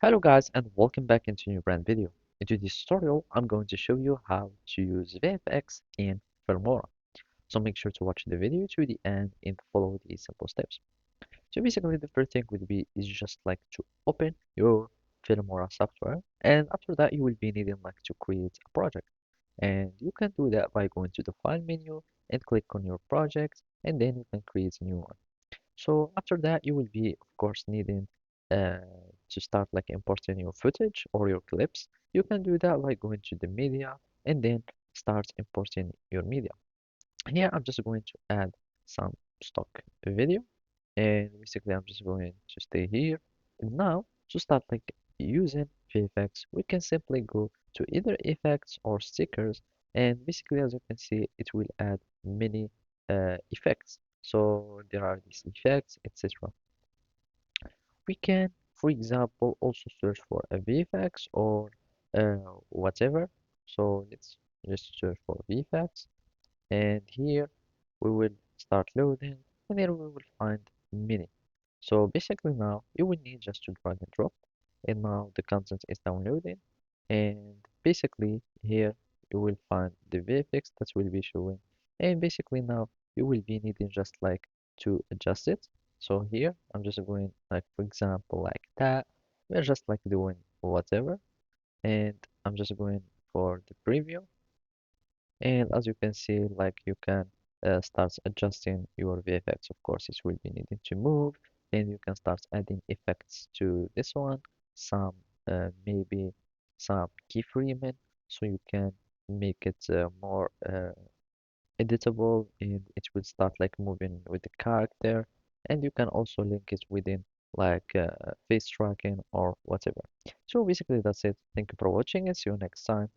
Hello guys and welcome back into a new brand video. In this tutorial, I'm going to show you how to use VFX in Filmora. So make sure to watch the video to the end and follow these simple steps. So basically the first thing would be is just like to open your Filmora software, and after that you will be needing like to create a project. And you can do that by going to the file menu and click on your project, and then you can create a new one. So after that, you will be, of course, needing uh, to start like importing your footage or your clips. You can do that by going to the media and then start importing your media. Here, I'm just going to add some stock video, and basically, I'm just going to stay here. And now, to start like using VFX, we can simply go to either effects or stickers, and basically, as you can see, it will add many effects. So there are these effects, etc. We can, for example, also search for a VFX or whatever. So let's just search for VFX, and here we will start loading, and here we will find many. So basically now you will need just to drag and drop, and now the content is downloading, and basically here you will find the VFX that will be showing, and basically now you will be needing just like to adjust it. So here I'm just going like, for example, like that. We're just like doing whatever, and I'm just going for the preview, and as you can see, like you can start adjusting your VFX. Of course, it will be needing to move, and you can start adding effects to this one, some maybe some keyframing, so you can make it more editable, and it will start like moving with the character, and you can also link it within like face tracking or whatever. So basically that's it. Thank you for watching and see you next time.